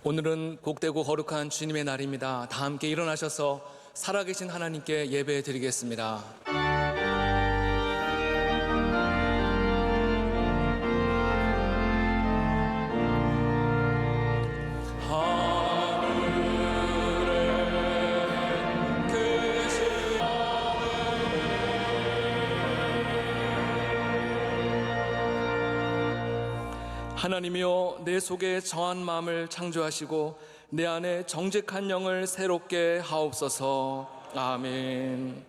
오늘은 복되고 거룩한 주님의 날입니다. 다 함께 일어나셔서 살아계신 하나님께 예배 드리겠습니다. 하나님이여, 내 속에 정한 마음을 창조하시고 내 안에 정직한 영을 새롭게 하옵소서. 아멘.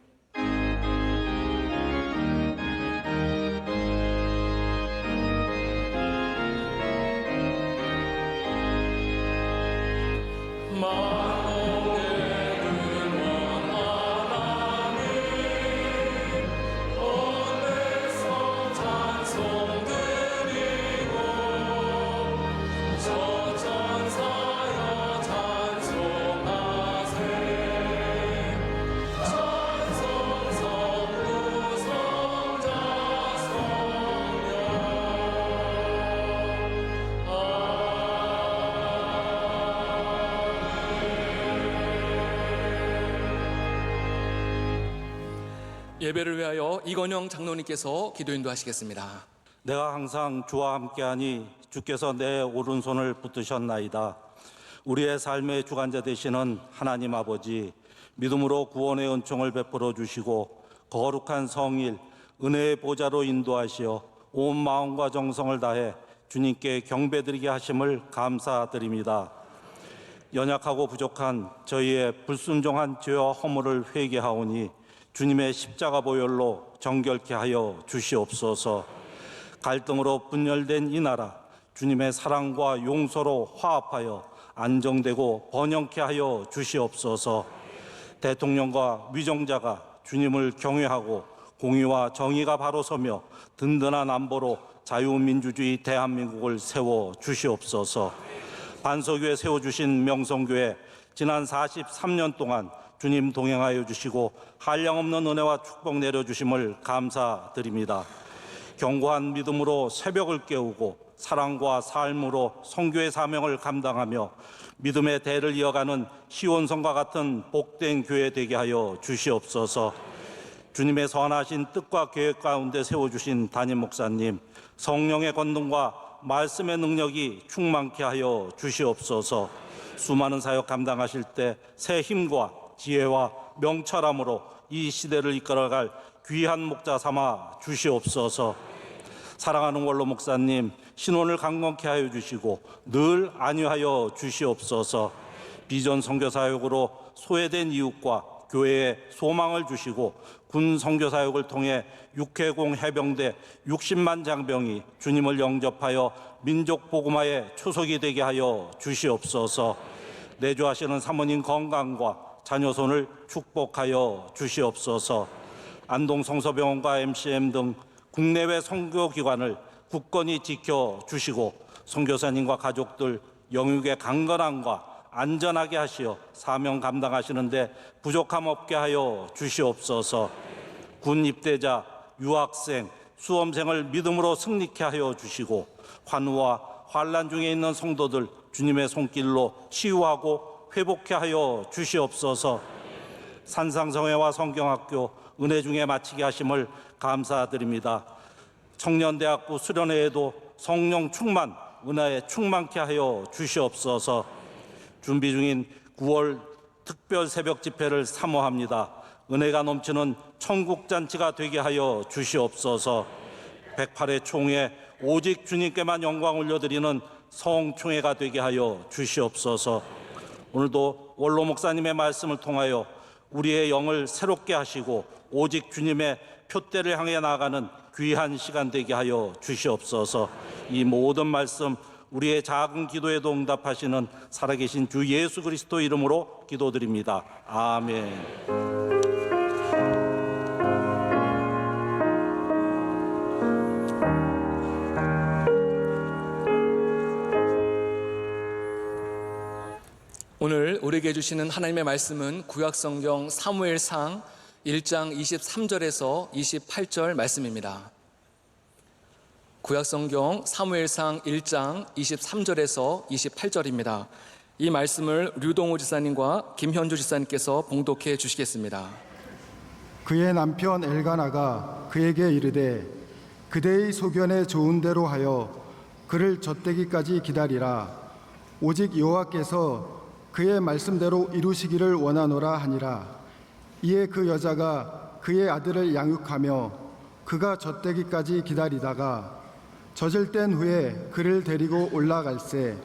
예배를 위하여 이건영 장로님께서 기도 인도하시겠습니다. 내가 항상 주와 함께하니 주께서 내 오른손을 붙드셨나이다. 우리의 삶의 주관자 되시는 하나님 아버지, 믿음으로 구원의 은총을 베풀어 주시고 거룩한 성일, 은혜의 보좌로 인도하시어 온 마음과 정성을 다해 주님께 경배드리게 하심을 감사드립니다. 연약하고 부족한 저희의 불순종한 죄와 허물을 회개하오니 주님의 십자가 보혈로 정결케 하여 주시옵소서. 갈등으로 분열된 이 나라, 주님의 사랑과 용서로 화합하여 안정되고 번영케 하여 주시옵소서. 대통령과 위정자가 주님을 경외하고 공의와 정의가 바로 서며 든든한 안보로 자유민주주의 대한민국을 세워 주시옵소서. 반석위에 세워주신 명성교회, 지난 43년 동안 주님 동행하여 주시고 한량없는 은혜와 축복 내려주심을 감사드립니다. 견고한 믿음으로 새벽을 깨우고 사랑과 삶으로 선교의 사명을 감당하며 믿음의 대를 이어가는 시온성과 같은 복된 교회 되게 하여 주시옵소서. 주님의 선하신 뜻과 계획 가운데 세워주신 담임 목사님, 성령의 권능과 말씀의 능력이 충만케 하여 주시옵소서. 수많은 사역 감당하실 때 새 힘과 지혜와 명철함으로 이 시대를 이끌어갈 귀한 목자 삼아 주시옵소서. 사랑하는 원로 목사님, 신원을 강건케 하여 주시고 늘 안위하여 주시옵소서. 비전 선교 사역으로 소외된 이웃과 교회에 소망을 주시고 군 선교 사역을 통해 육해공 해병대 60만 장병이 주님을 영접하여 민족 복음화의 초석이 되게 하여 주시옵소서. 내조하시는 사모님 건강과 자녀손을 축복하여 주시옵소서. 안동성서병원과 MCM 등 국내외 선교기관을 굳건히 지켜주시고 선교사님과 가족들 영육의 강건함과 안전하게 하시어 사명 감당하시는데 부족함 없게 하여 주시옵소서. 군 입대자, 유학생, 수험생을 믿음으로 승리케 하여 주시고 환우와 환난 중에 있는 성도들 주님의 손길로 치유하고 회복케 하여 주시옵소서. 산상성회와 성경학교 은혜 중에 마치게 하심을 감사드립니다. 청년대학부 수련회에도 성령 충만, 은혜에 충만케 하여 주시옵소서. 준비 중인 9월 특별 새벽 집회를 사모합니다. 은혜가 넘치는 천국잔치가 되게 하여 주시옵소서. 108회 총회 오직 주님께만 영광 올려드리는 성총회가 되게 하여 주시옵소서. 오늘도 원로 목사님의 말씀을 통하여 우리의 영을 새롭게 하시고 오직 주님의 표대를 향해 나아가는 귀한 시간 되게 하여 주시옵소서. 이 모든 말씀 우리의 작은 기도에도 응답하시는 살아계신 주 예수 그리스도 이름으로 기도드립니다. 아멘. 오늘 우리에게 주시는 하나님의 말씀은 구약성경 사무엘상 1장 23절에서 28절 말씀입니다. 구약성경 사무엘상 1장 23절에서 28절입니다. 이 말씀을 류동호 지사님과 김현주 지사님께서 봉독해 주시겠습니다. 그의 남편 엘가나가 그에게 이르되 그대의 소견에 좋은 대로 하여 그를 젖대기까지 기다리라. 오직 여호와께서 그의 말씀대로 이루시기를 원하노라 하니라. 이에 그 여자가 그의 아들을 양육하며 그가 젖대기까지 기다리다가 젖을 뗀 후에 그를 데리고 올라갈새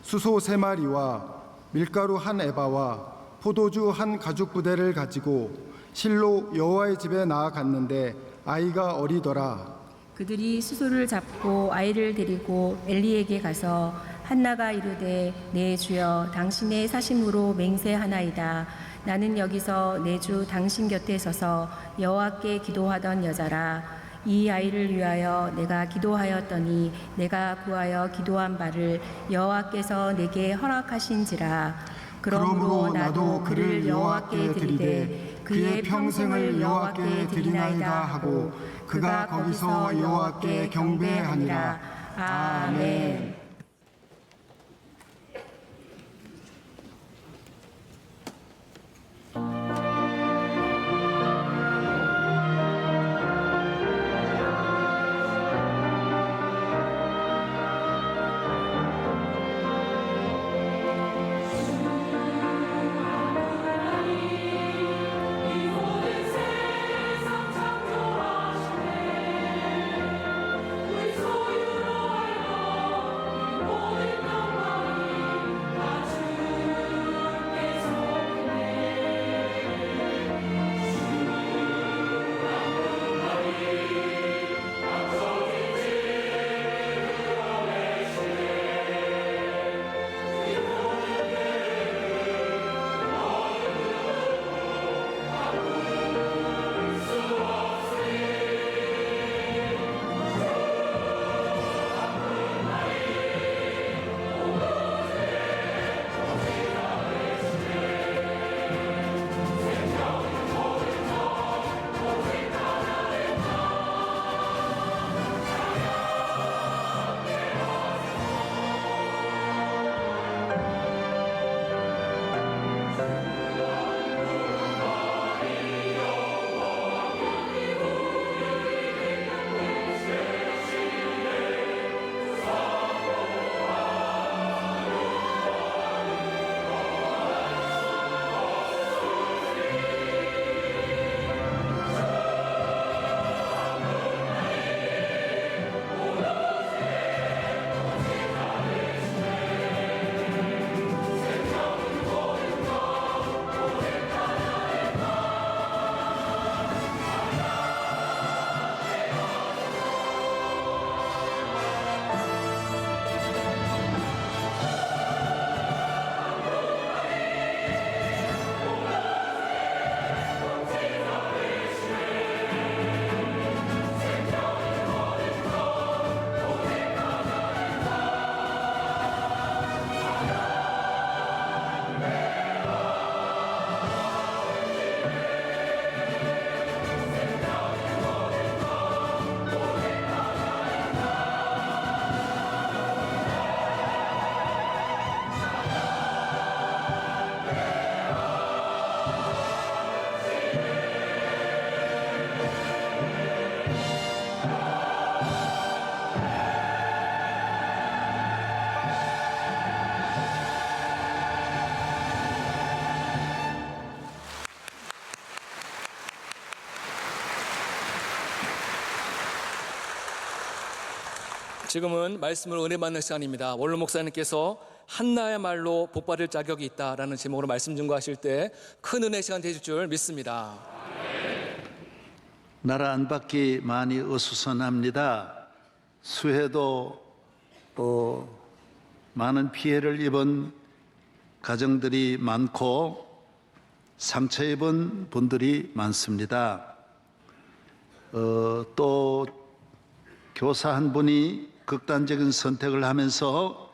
수소 3마리와 밀가루 1에바와 포도주 1가죽부대를 가지고 실로 여호와의 집에 나아갔는데 아이가 어리더라. 그들이 수소를 잡고 아이를 데리고 엘리에게 가서 한나가 이르되 내 주여 당신의 사심으로 맹세하나이다. 나는 여기서 내 주 당신 곁에 서서 여호와께 기도하던 여자라. 이 아이를 위하여 내가 기도하였더니 내가 구하여 기도한 바를 여호와께서 내게 허락하신지라. 그러므로 나도 그를 여호와께 드리되 그의 평생을 여호와께 드리나이다 하고 그가 거기서 여호와께 경배하니라. 아멘. 지금은 말씀을 은혜 받는 시간입니다. 원로 목사님께서 한나의 말로 복받을 자격이 있다라는 제목으로 말씀 증거하실 때 큰 은혜 시간 되실 줄 믿습니다. 나라 안팎이 많이 어수선합니다. 수해도 많은 피해를 입은 가정들이 많고 상처 입은 분들이 많습니다. 또 교사 한 분이 극단적인 선택을 하면서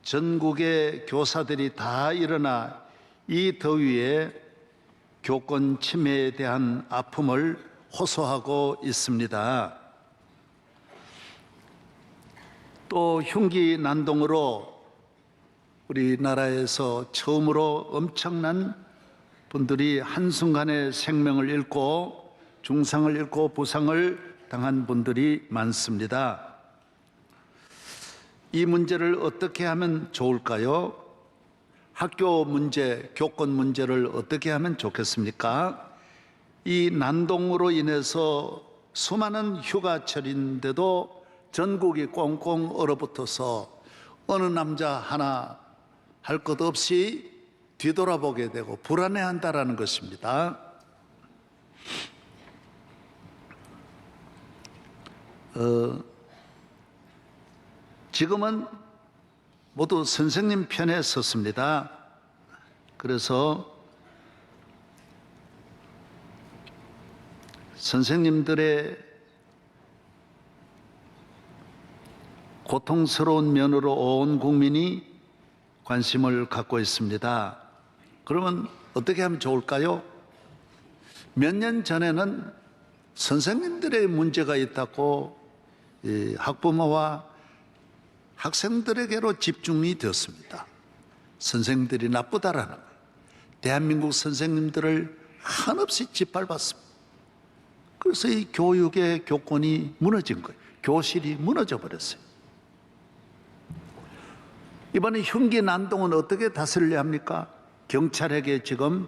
전국의 교사들이 다 일어나 이 더위에 교권 침해에 대한 아픔을 호소하고 있습니다. 또 흉기 난동으로 우리나라에서 처음으로 엄청난 분들이 한순간에 생명을 잃고 중상을 잃고 부상을 당한 분들이 많습니다. 이 문제를 어떻게 하면 좋을까요? 학교 문제, 교권 문제를 어떻게 하면 좋겠습니까? 이 난동으로 인해서 수많은 휴가철인데도 전국이 꽁꽁 얼어붙어서 어느 남자 하나 할 것 없이 뒤돌아보게 되고 불안해한다라는 것입니다. 지금은 모두 선생님 편에 섰습니다. 그래서 선생님들의 고통스러운 면으로 온 국민이 관심을 갖고 있습니다. 그러면 어떻게 하면 좋을까요? 몇 년 전에는 선생님들의 문제가 있다고 학부모와 학생들에게로 집중이 되었습니다. 선생님들이 나쁘다라는 거예요. 대한민국 선생님들을 한없이 짓밟았습니다. 그래서 이 교육의 교권이 무너진 거예요. 교실이 무너져 버렸어요. 이번에 흉기 난동은 어떻게 다스리려 합니까? 경찰에게 지금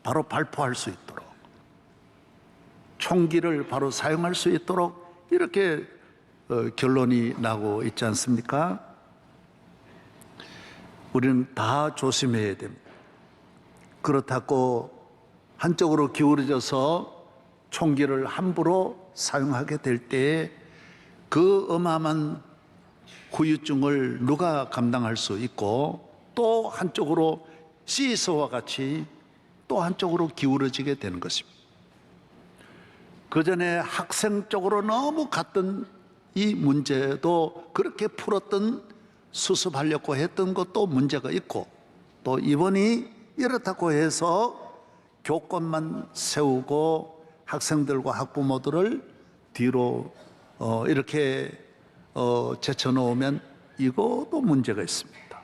바로 발포할 수 있도록, 총기를 바로 사용할 수 있도록 이렇게 결론이 나고 있지 않습니까? 우리는 다 조심해야 됩니다. 그렇다고 한쪽으로 기울어져서 총기를 함부로 사용하게 될 때에 그 어마어마한 후유증을 누가 감당할 수 있고, 또 한쪽으로 시소와 같이 또 한쪽으로 기울어지게 되는 것입니다. 그 전에 학생 쪽으로 너무 갔던 이 문제도 그렇게 풀었던, 수습하려고 했던 것도 문제가 있고, 또 이번이 이렇다고 해서 교권만 세우고 학생들과 학부모들을 뒤로 이렇게 제쳐놓으면 이것도 문제가 있습니다.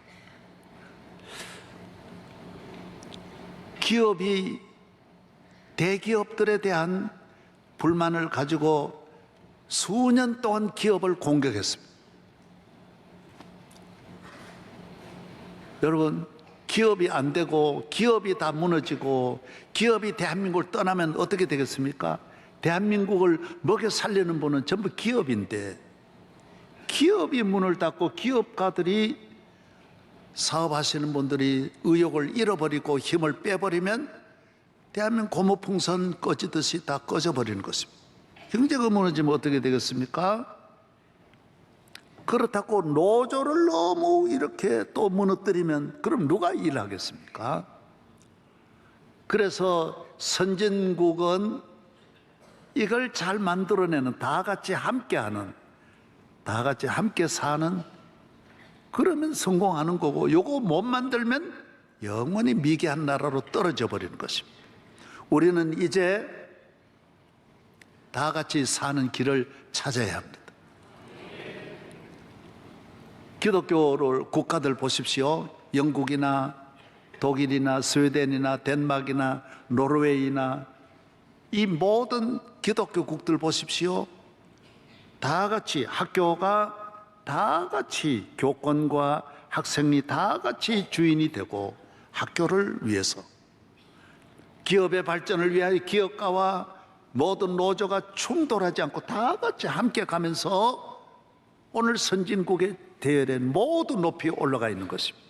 기업이 대기업들에 대한 불만을 가지고 수년 동안 기업을 공격했습니다. 여러분, 기업이 안 되고 기업이 다 무너지고 기업이 대한민국을 떠나면 어떻게 되겠습니까? 대한민국을 먹여 살리는 분은 전부 기업인데, 기업이 문을 닫고 기업가들이, 사업하시는 분들이 의욕을 잃어버리고 힘을 빼버리면 대한민국 고무풍선 꺼지듯이 다 꺼져버리는 것입니다. 경제가 무너지면 어떻게 되겠습니까? 그렇다고 노조를 너무 이렇게 또 무너뜨리면 그럼 누가 일하겠습니까? 그래서 선진국은 이걸 잘 만들어내는, 다 같이 함께하는, 다 같이 함께 사는, 그러면 성공하는 거고, 요거 못 만들면 영원히 미개한 나라로 떨어져 버리는 것입니다. 우리는 이제 다 같이 사는 길을 찾아야 합니다. 기독교를 국가들 보십시오. 영국이나 독일이나 스웨덴이나 덴마크나 노르웨이나 이 모든 기독교국들 보십시오. 다 같이 학교가 다 같이 교권과 학생이 다 같이 주인이 되고, 학교를 위해서, 기업의 발전을 위하여 기업가와 모든 노조가 충돌하지 않고 다 같이 함께 가면서 오늘 선진국의 대열엔 모두 높이 올라가 있는 것입니다.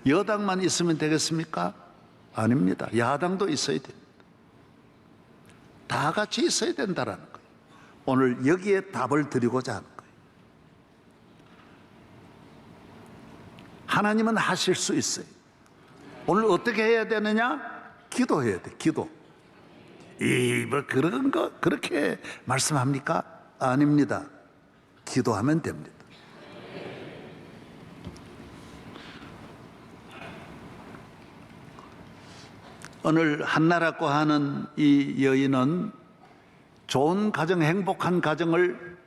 여당만 있으면 되겠습니까? 아닙니다. 야당도 있어야 됩니다. 다 같이 있어야 된다는 거예요. 오늘 여기에 답을 드리고자 하는 거예요. 하나님은 하실 수 있어요. 오늘 어떻게 해야 되느냐? 기도해야 돼. 기도. 뭐 그런 거 그렇게 말씀합니까? 아닙니다. 기도하면 됩니다. 오늘 한나라고 하는 이 여인은 좋은 가정, 행복한 가정을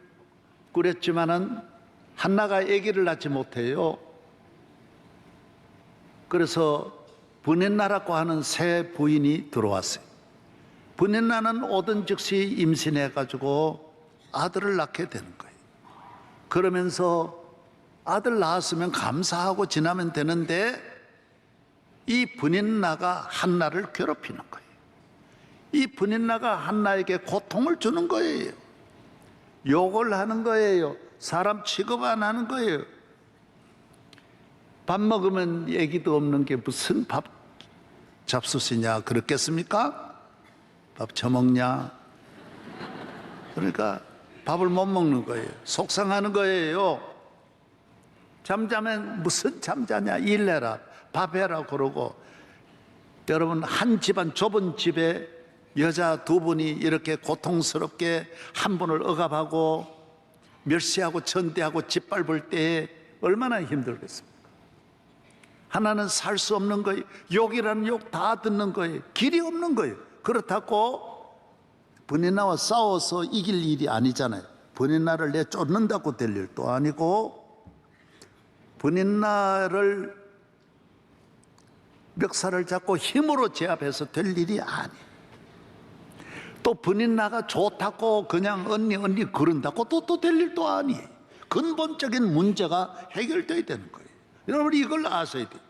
꾸렸지만은 한나가 아기를 낳지 못해요. 그래서 브넷나라고 하는 새 부인이 들어왔어요. 브넷나는 오던 즉시 임신해가지고 아들을 낳게 되는 거예요. 그러면서 아들 낳았으면 감사하고 지나면 되는데 이 브넷나가 한나를 괴롭히는 거예요. 이 브넷나가 한나에게 고통을 주는 거예요. 욕을 하는 거예요. 사람 취급 안 하는 거예요. 밥 먹으면 얘기도 없는 게 무슨 밥 잡수시냐 그렇겠습니까? 밥 처먹냐? 그러니까 밥을 못 먹는 거예요. 속상하는 거예요. 잠자면 무슨 잠자냐, 일해라, 밥해라 그러고. 여러분, 한 집안 좁은 집에 여자 두 분이 이렇게 고통스럽게 한 분을 억압하고 멸시하고 천대하고 짓밟을 때에 얼마나 힘들겠습니까? 하나는 살 수 없는 거예요. 욕이라는 욕 다 듣는 거예요. 길이 없는 거예요. 그렇다고 브넷나와 싸워서 이길 일이 아니잖아요. 브넷나를 내쫓는다고 될 일도 아니고, 브넷나를 멱살을 잡고 힘으로 제압해서 될 일이 아니에요. 또 브넷나가 좋다고 그냥 언니 그런다고 또 될 일도 아니에요. 근본적인 문제가 해결돼야 되는 거예요. 여러분, 이걸 아셔야 돼요.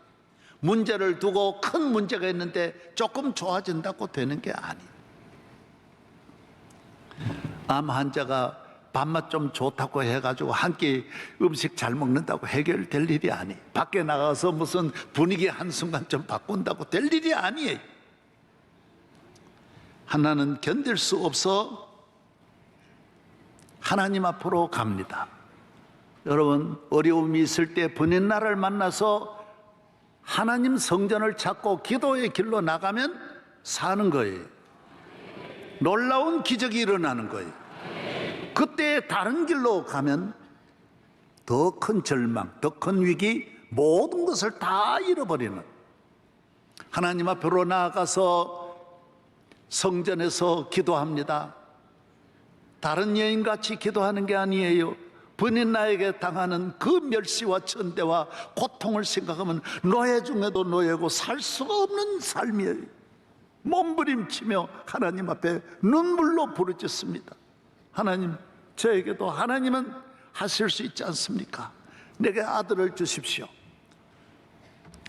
문제를 두고 큰 문제가 있는데 조금 좋아진다고 되는 게 아니에요. 암 환자가 밥맛 좀 좋다고 해가지고 한 끼 음식 잘 먹는다고 해결될 일이 아니에요. 밖에 나가서 무슨 분위기 한순간 좀 바꾼다고 될 일이 아니에요. 하나는 견딜 수 없어 하나님 앞으로 갑니다. 여러분, 어려움이 있을 때 브넷나를 만나서 하나님 성전을 찾고 기도의 길로 나가면 사는 거예요. 놀라운 기적이 일어나는 거예요. 그때 다른 길로 가면 더 큰 절망, 더 큰 위기, 모든 것을 다 잃어버리는, 하나님 앞으로 나아가서 성전에서 기도합니다. 다른 여인같이 기도하는 게 아니에요. 브넷나에게 당하는 그 멸시와 천대와 고통을 생각하면 노예 중에도 노예고 살 수가 없는 삶이에요. 몸부림치며 하나님 앞에 눈물로 부르짖습니다. 하나님, 저에게도 하나님은 하실 수 있지 않습니까? 내게 아들을 주십시오.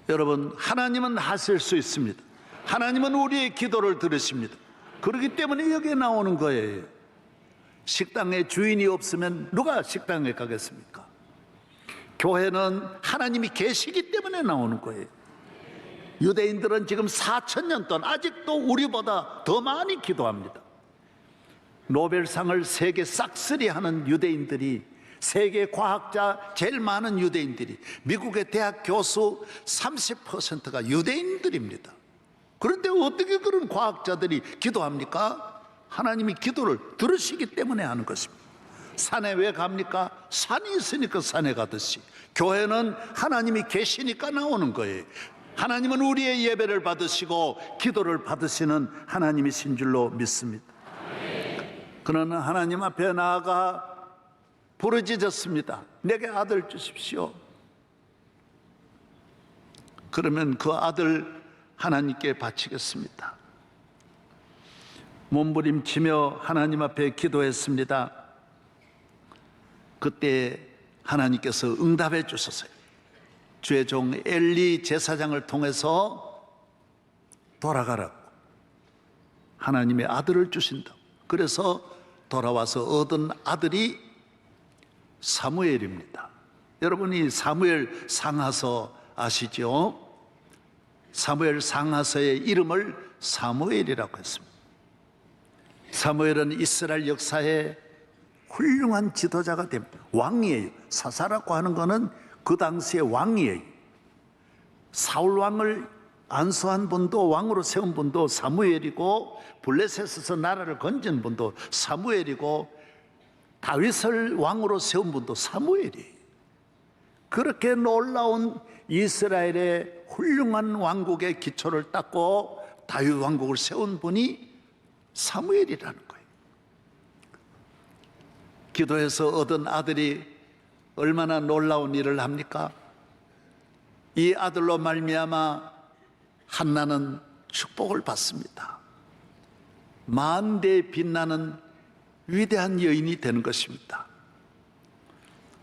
여러분, 하나님은 하실 수 있습니다. 하나님은 우리의 기도를 들으십니다. 그렇기 때문에 여기에 나오는 거예요. 식당에 주인이 없으면 누가 식당에 가겠습니까? 교회는 하나님이 계시기 때문에 나오는 거예요. 유대인들은 지금 4,000년 동안 아직도 우리보다 더 많이 기도합니다. 노벨상을 세계 싹쓸이하는 유대인들이, 세계 과학자 제일 많은 유대인들이, 미국의 대학 교수 30%가 유대인들입니다. 그런데 어떻게 그런 과학자들이 기도합니까? 하나님이 기도를 들으시기 때문에 하는 것입니다. 산에 왜 갑니까? 산이 있으니까 산에 가듯이 교회는 하나님이 계시니까 나오는 거예요. 하나님은 우리의 예배를 받으시고 기도를 받으시는 하나님이신 줄로 믿습니다. 그러나 하나님 앞에 나아가 부르짖었습니다. 내게 아들 주십시오. 그러면 그 아들 하나님께 바치겠습니다. 몸부림치며 하나님 앞에 기도했습니다. 그때 하나님께서 응답해 주셨어요. 주의 종 엘리 제사장을 통해서 돌아가라고 하나님의 아들을 주신다. 그래서 돌아와서 얻은 아들이 사무엘입니다. 여러분이 사무엘 상하서 아시죠? 사무엘 상하서의 이름을 사무엘이라고 했습니다. 사무엘은 이스라엘 역사에 훌륭한 지도자가 됩니다. 왕이에요. 사사라고 하는 것은 그 당시의 왕이에요. 사울 왕을 안수한 분도, 왕으로 세운 분도 사무엘이고, 블레셋에서 나라를 건진 분도 사무엘이고, 다윗을 왕으로 세운 분도 사무엘이에요. 그렇게 놀라운 이스라엘의 훌륭한 왕국의 기초를 닦고 다윗 왕국을 세운 분이 사무엘이라는 거예요. 기도해서 얻은 아들이 얼마나 놀라운 일을 합니까? 이 아들로 말미암아 한나는 축복을 받습니다. 만대에 빛나는 위대한 여인이 되는 것입니다.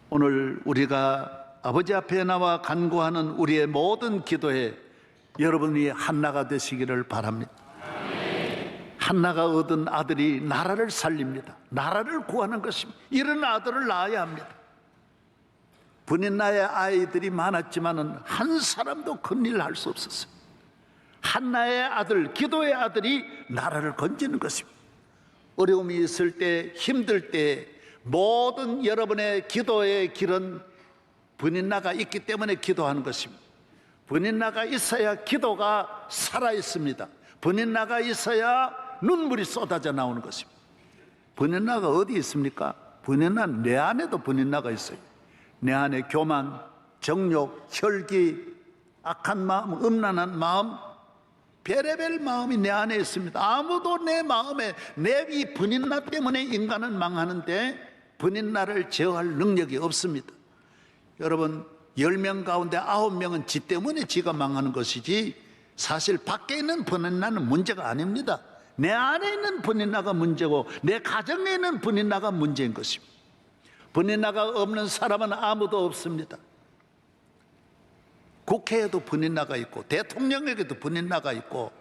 오늘 우리가 아버지 앞에 나와 간구하는 우리의 모든 기도에 여러분이 한나가 되시기를 바랍니다. 한나가 얻은 아들이 나라를 살립니다. 나라를 구하는 것입니다. 이런 아들을 낳아야 합니다. 브닌나의 아이들이 많았지만은 한 사람도 큰 일을 할 수 없었어요. 한나의 아들, 기도의 아들이 나라를 건지는 것입니다. 어려움이 있을 때, 힘들 때 모든 여러분의 기도의 길은 브닌나가 있기 때문에 기도하는 것입니다. 브닌나가 있어야 기도가 살아 있습니다. 브닌나가 있어야 눈물이 쏟아져 나오는 것입니다. 브닌나가 어디 있습니까? 브닌나는 내 안에도 브닌나가 있어요. 내 안에 교만, 정욕, 혈기, 악한 마음, 음란한 마음, 별의별 마음이 내 안에 있습니다. 아무도 내 마음에, 내 이 브닌나 때문에 인간은 망하는데 브닌나를 제어할 능력이 없습니다. 여러분, 10명 가운데 9명은 지 때문에 지가 망하는 것이지 사실 밖에 있는 브닌나는 문제가 아닙니다. 내 안에 있는 브닌나가 문제고 내 가정에 있는 브닌나가 문제인 것입니다. 브닌나가 없는 사람은 아무도 없습니다. 국회에도 브닌나가 있고 대통령에게도 브닌나가 있고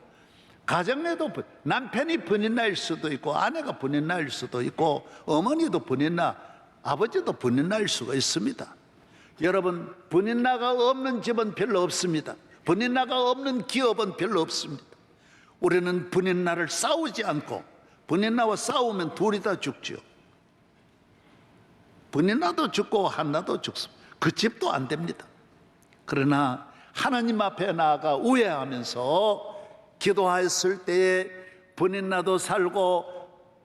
가정에도 남편이 브닌나일 수도 있고 아내가 브닌나일 수도 있고 어머니도 브닌나, 아버지도 브닌나일 수가 있습니다. 여러분, 브닌나가 없는 집은 별로 없습니다. 브닌나가 없는 기업은 별로 없습니다. 우리는 브닌나를 싸우지 않고, 브닌나와 싸우면 둘이 다 죽죠. 브닌나도 죽고 한나도 죽습니다. 그 집도 안 됩니다. 그러나 하나님 앞에 나아가 우애하면서 기도했을 때에 브닌나도 살고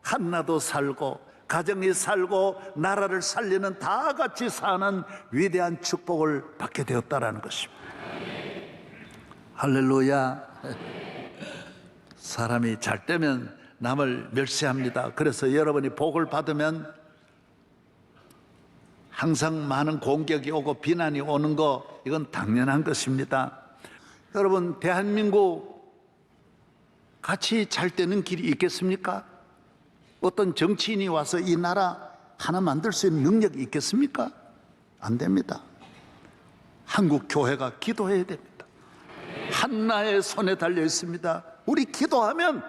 한나도 살고 가정이 살고 나라를 살리는 다 같이 사는 위대한 축복을 받게 되었다라는 것입니다. 할렐루야. 사람이 잘 되면 남을 멸시합니다. 그래서 여러분이 복을 받으면 항상 많은 공격이 오고 비난이 오는 거, 이건 당연한 것입니다. 여러분, 대한민국 같이 잘 되는 길이 있겠습니까? 어떤 정치인이 와서 이 나라 하나 만들 수 있는 능력이 있겠습니까? 안 됩니다. 한국 교회가 기도해야 됩니다. 한나의 손에 달려 있습니다. 우리 기도하면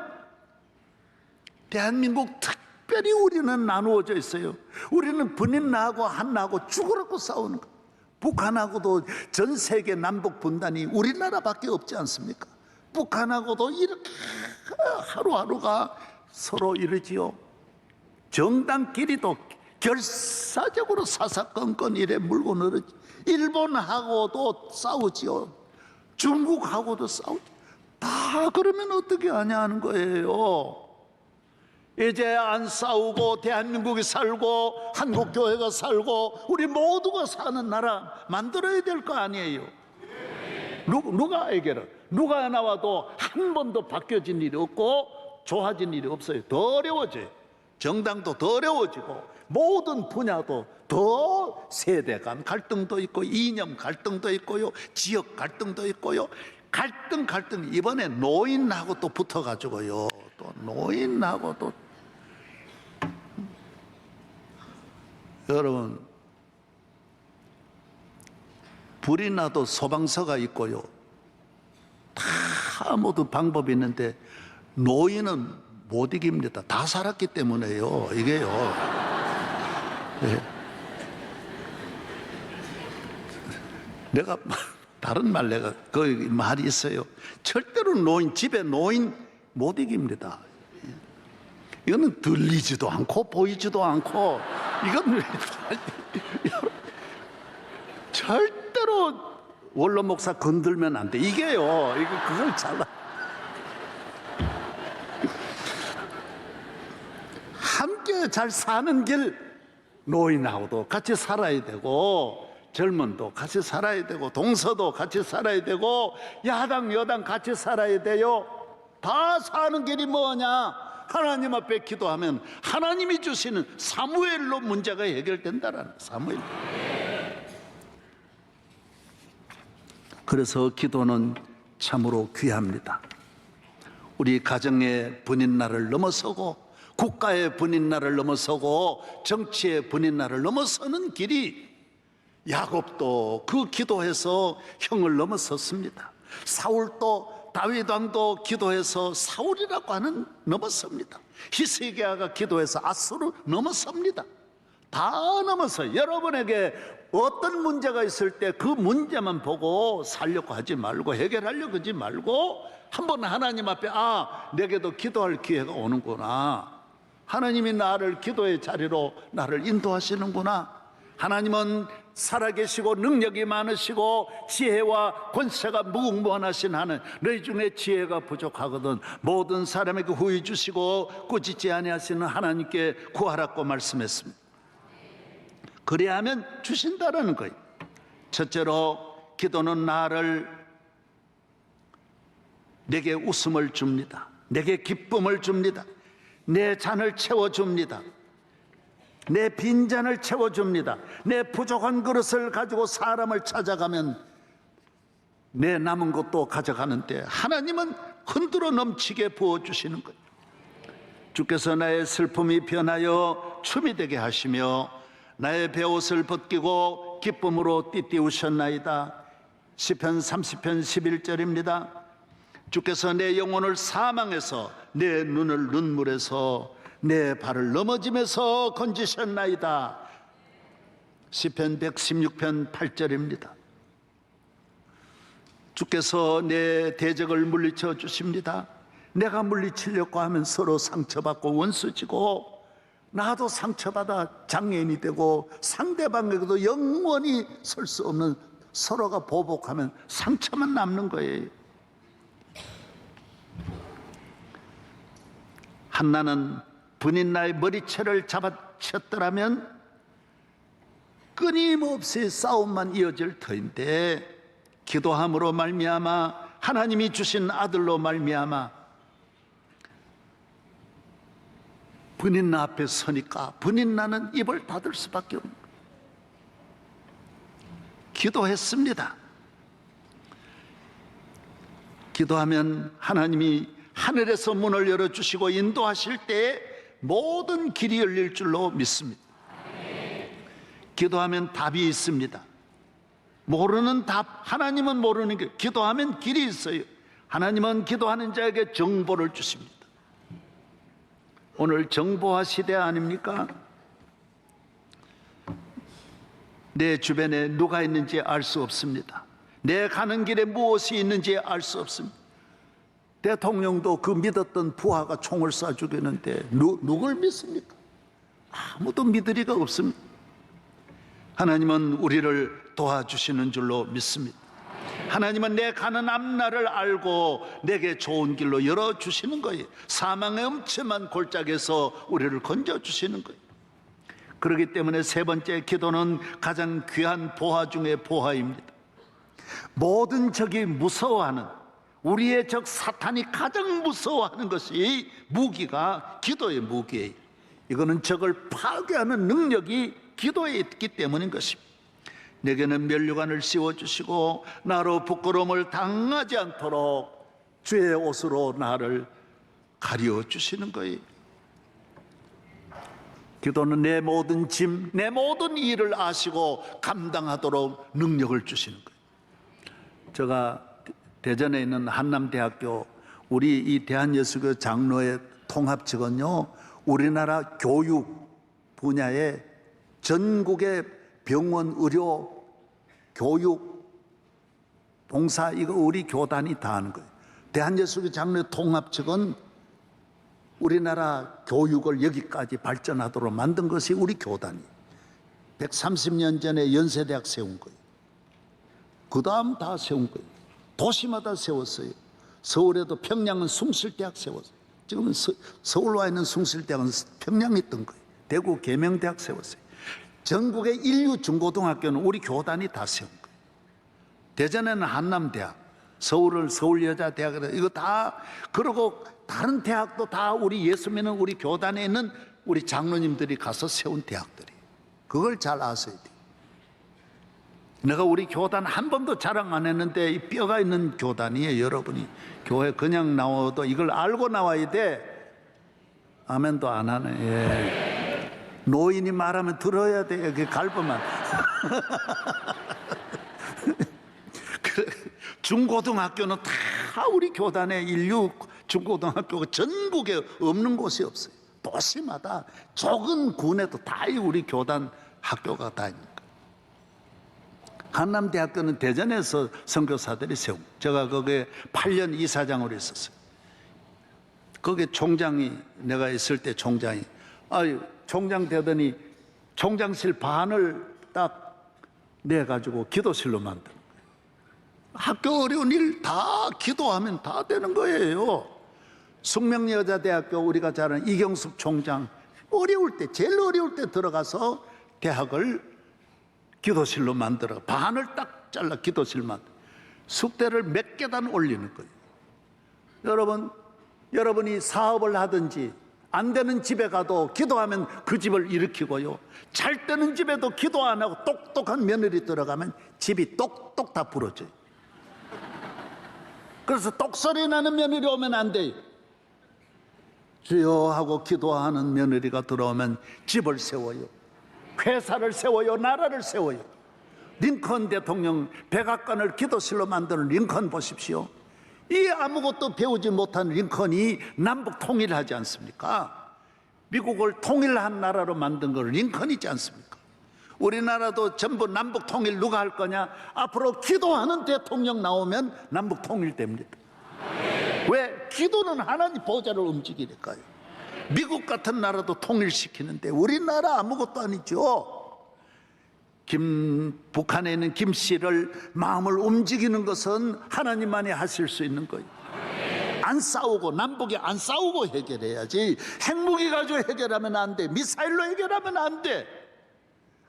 대한민국 특별히 우리는 나누어져 있어요. 우리는 브닌나하고 한나하고 죽으라고 싸우는 거예요. 북한하고도 전 세계 남북 분단이 우리나라밖에 없지 않습니까? 북한하고도 이렇게 하루하루가 서로 이러지요. 정당끼리도 결사적으로 사사건건 이래 물고 늘어지. 일본하고도 싸우지요. 중국하고도 싸우지. 다 그러면 어떻게 하냐 하는 거예요. 이제 안 싸우고 대한민국이 살고 한국교회가 살고 우리 모두가 사는 나라 만들어야 될 거 아니에요. 누가 해결을? 누가 나와도 한 번도 바뀌어진 일이 없고 좋아진 일이 없어요. 더 어려워져요. 정당도 더 어려워지고 모든 분야도 더 세대 간 갈등도 있고 이념 갈등도 있고요. 지역 갈등도 있고요. 갈등 이번에 노인하고 또 붙어가지고요. 또 노인하고 또 여러분, 불이 나도 소방서가 있고요. 다 모두 방법이 있는데 노인은 못 이깁니다. 다 살았기 때문에요. 이게요. 네. 내가 다른 말 내가 그 말이 있어요. 절대로 노인 집에 노인 못 이깁니다. 이거는 들리지도 않고 보이지도 않고 이건 절대로 원로 목사 건들면 안 돼. 이게요. 이거 그걸 잘라. 함께 잘 사는 길, 노인하고도 같이 살아야 되고 젊은도 같이 살아야 되고 동서도 같이 살아야 되고 야당 여당 같이 살아야 돼요. 다 사는 길이 뭐냐? 하나님 앞에 기도하면 하나님이 주시는 사무엘로 문제가 해결된다라는, 사무엘. 그래서 기도는 참으로 귀합니다. 우리 가정의 분인날을 넘어서고 국가의 분인날을 넘어서고 정치의 분인날을 넘어서는 길이 야곱도 그 기도해서 형을 넘어섰습니다. 사울도 다윗 왕도 기도해서 사울이라고 하는 넘어섭니다. 히스기야가 기도해서 아수를 넘어섭니다. 다 넘어서 여러분에게 어떤 문제가 있을 때 그 문제만 보고 살려고 하지 말고 해결하려고 하지 말고 한번 하나님 앞에 내게도 기도할 기회가 오는구나. 하나님이 나를 기도의 자리로 나를 인도하시는구나. 하나님은 살아계시고 능력이 많으시고 지혜와 권세가 무궁무한하신 하나님, 너희 중에 지혜가 부족하거든 모든 사람에게 후히 주시고 꾸짖지 아니하시는 하나님께 구하라고 말씀했습니다. 그래야 하면 주신다라는 거예요. 첫째로 기도는 내게 웃음을 줍니다. 내게 기쁨을 줍니다. 내 잔을 채워줍니다. 내 빈잔을 채워줍니다. 내 부족한 그릇을 가지고 사람을 찾아가면 내 남은 것도 가져가는데 하나님은 흔들어 넘치게 부어주시는 거예요. 주께서 나의 슬픔이 변하여 춤이 되게 하시며 나의 베옷을 벗기고 기쁨으로 띠띠우셨나이다. 시편 30편 11절입니다. 주께서 내 영혼을 사망에서 내 눈을 눈물에서 내 발을 넘어짐에서 건지셨나이다. 시편 116편 8절입니다. 주께서 내 대적을 물리쳐 주십니다. 내가 물리치려고 하면 서로 상처받고 원수지고 나도 상처받아 장애인이 되고 상대방에게도 영원히 설 수 없는 서로가 보복하면 상처만 남는 거예요. 한나는 분인나의 머리채를 잡아쳤더라면 끊임없이 싸움만 이어질 터인데 기도함으로 말미암아 하나님이 주신 아들로 말미암아 분인나 앞에 서니까 분인나는 입을 닫을 수밖에 없는 거예요. 기도했습니다. 기도하면 하나님이 하늘에서 문을 열어주시고 인도하실 때에 모든 길이 열릴 줄로 믿습니다. 기도하면 답이 있습니다. 모르는 답, 하나님은 모르는 게 기도하면 길이 있어요. 하나님은 기도하는 자에게 정보를 주십니다. 오늘 정보화 시대 아닙니까? 내 주변에 누가 있는지 알 수 없습니다. 내 가는 길에 무엇이 있는지 알 수 없습니다. 대통령도 그 믿었던 부하가 총을 쏴 죽였는데 누굴 믿습니까? 아무도 믿을 리가 없습니다. 하나님은 우리를 도와주시는 줄로 믿습니다. 하나님은 내 가는 앞날을 알고 내게 좋은 길로 열어주시는 거예요. 사망의 엄청난 골짜기에서 우리를 건져주시는 거예요. 그렇기 때문에 세 번째 기도는 가장 귀한 보화 중의 보화입니다. 모든 적이 무서워하는 우리의 적 사탄이 가장 무서워하는 것이 무기가 기도의 무기예요. 이거는 적을 파괴하는 능력이 기도에 있기 때문인 것입니다. 내게는 면류관을 씌워주시고 나로 부끄러움을 당하지 않도록 주의 옷으로 나를 가려주시는 거예요. 기도는 내 모든 짐, 내 모든 일을 아시고 감당하도록 능력을 주시는 거예요. 제가 대전에 있는 한남대학교 우리 이 대한예수교 장로의 통합측은요, 우리나라 교육 분야에 전국의 병원, 의료, 교육, 봉사 이거 우리 교단이 다 하는 거예요. 대한예수교 장로의 통합측은 우리나라 교육을 여기까지 발전하도록 만든 것이 우리 교단이에요. 130년 전에 연세대학 세운 거예요. 그 다음 다 세운 거예요. 도시마다 세웠어요. 서울에도 평양은 숭실대학 세웠어요. 지금은 서울 와 있는 숭실대학은 평양에 있던 거예요. 대구 계명대학 세웠어요. 전국의 인류 중고등학교는 우리 교단이 다 세운 거예요. 대전에는 한남대학, 서울은 서울여자대학, 이거 다, 그리고 다른 대학도 다 우리 예수 믿는 우리 교단에 있는 우리 장로님들이 가서 세운 대학들이에요. 그걸 잘 아셔야 돼요. 내가 우리 교단 한 번도 자랑 안 했는데 이 뼈가 있는 교단이에요. 여러분이 교회 그냥 나와도 이걸 알고 나와야 돼. 아멘도 안 하네. 예. 노인이 말하면 들어야 돼. 이렇게 갈보만. 중고등학교는 다 우리 교단의 인류 중고등학교가 전국에 없는 곳이 없어요. 도시마다 적은 군에도 다 우리 교단 학교가 다 있는 거예요. 한남대학교는 대전에서 선교사들이 세우고 제가 거기에 8년 이사장으로 있었어요. 거기에 총장이 내가 있을 때 총장이 총장 되더니 총장실 반을 딱 내가지고 기도실로 만든 거예요. 학교 어려운 일 다 기도하면 다 되는 거예요. 숙명여자대학교 우리가 잘 아는 이경숙 총장 어려울 때 제일 어려울 때 들어가서 대학을 기도실로 만들어 반을 딱 잘라 기도실 만들어 숙대를 몇 계단 올리는 거예요. 여러분이 사업을 하든지 안 되는 집에 가도 기도하면 그 집을 일으키고요. 잘 되는 집에도 기도 안 하고 똑똑한 며느리 들어가면 집이 똑똑 다 부러져요. 그래서 똑소리 나는 며느리 오면 안 돼요. 주여 하고 기도하는 며느리가 들어오면 집을 세워요. 회사를 세워요. 나라를 세워요. 링컨 대통령 백악관을 기도실로 만드는 링컨 보십시오. 이 아무것도 배우지 못한 링컨이 남북 통일하지 않습니까? 미국을 통일한 나라로 만든 걸 링컨이지 않습니까? 우리나라도 전부 남북 통일 누가 할 거냐? 앞으로 기도하는 대통령 나오면 남북 통일됩니다. 왜? 기도는 하나님 보좌를 움직이니까요. 미국 같은 나라도 통일시키는데 우리나라 아무것도 아니죠. 북한에 있는 김 씨를 마음을 움직이는 것은 하나님만이 하실 수 있는 거예요. 안 싸우고 남북이 안 싸우고 해결해야지. 핵무기 가지고 해결하면 안 돼. 미사일로 해결하면 안 돼.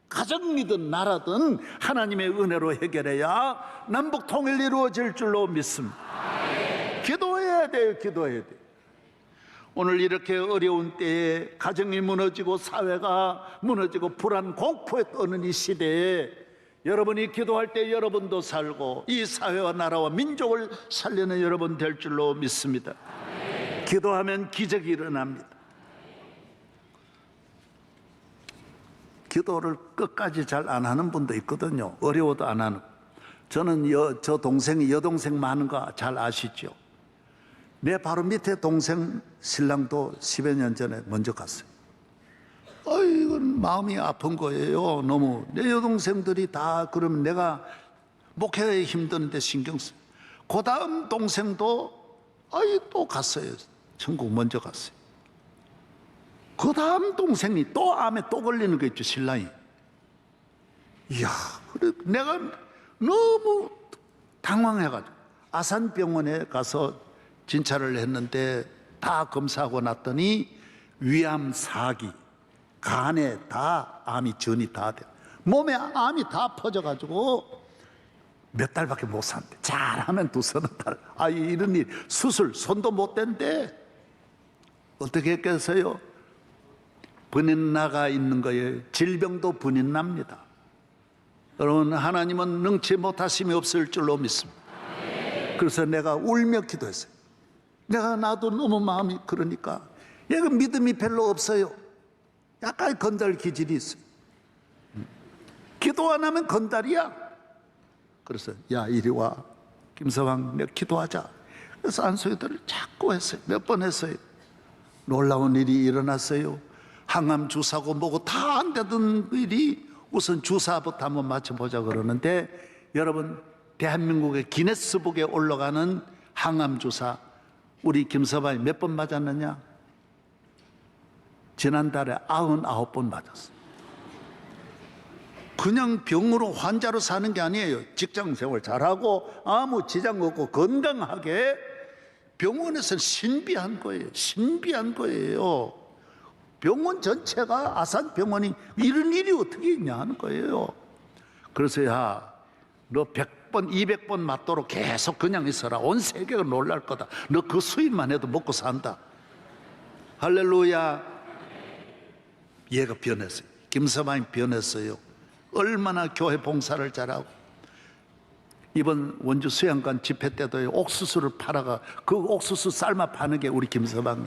가정이든 나라든 하나님의 은혜로 해결해야 남북 통일이 이루어질 줄로 믿습니다. 기도해야 돼요. 기도해야 돼요. 오늘 이렇게 어려운 때에 가정이 무너지고 사회가 무너지고 불안 공포에 떠는 이 시대에 여러분이 기도할 때 여러분도 살고 이 사회와 나라와 민족을 살리는 여러분 될 줄로 믿습니다. 기도하면 기적이 일어납니다. 기도를 끝까지 잘 안 하는 분도 있거든요. 어려워도 안 하는. 저는 저 동생이 여동생 많은 거 잘 아시죠? 내 바로 밑에 동생 신랑도 10여 년 전에 먼저 갔어요. 이건 마음이 아픈 거예요. 너무 내 여동생들이 다 그러면 내가 목회에 힘드는데 신경 써요. 그 다음 동생도 또 갔어요. 천국 먼저 갔어요. 그 다음 동생이 또 암에 또 걸리는 거 있죠. 신랑이. 이야, 그래 내가 너무 당황해가지고 아산병원에 가서 진찰을 했는데 다 검사하고 났더니 위암 4기, 간에 다 암이 전이 다 돼. 몸에 암이 다 퍼져가지고 몇 달밖에 못 산대. 잘하면 2-3달. 이런 일, 수술 손도 못 댄대. 어떻게 했겠어요? 분인 나가 있는 거예요. 질병도 분인 납니다. 여러분, 하나님은 능치 못하심이 없을 줄로 믿습니다. 그래서 내가 울며 기도했어요. 나도 너무 마음이 그러니까 얘가 믿음이 별로 없어요. 약간 건달 기질이 있어요. 기도 안 하면 건달이야. 그래서 야 이리 와 김서방 내가 기도하자. 그래서 안수기도를 자꾸 했어요. 몇 번 했어요. 놀라운 일이 일어났어요. 항암 주사고 뭐고 다 안 되던 일이 우선 주사부터 한번 맞춰보자 그러는데 여러분 대한민국의 기네스북에 올라가는 항암 주사 우리 김서방이 몇 번 맞았느냐? 지난달에 99번 맞았어요. 그냥 병으로 환자로 사는 게 아니에요. 직장생활 잘하고 아무 지장 없고 건강하게 병원에서는 신비한 거예요. 신비한 거예요. 병원 전체가 아산병원이 이런 일이 어떻게 있냐 하는 거예요. 그래서 야, 너 100번, 200번 맞도록 계속 그냥 있어라. 온 세계가 놀랄 거다. 너 그 수입만 해도 먹고 산다. 할렐루야. 얘가 변했어요. 김서방이 변했어요. 얼마나 교회 봉사를 잘하고 이번 원주 수양관 집회 때도 옥수수를 팔아가 그 옥수수 삶아 파는 게 우리 김서방이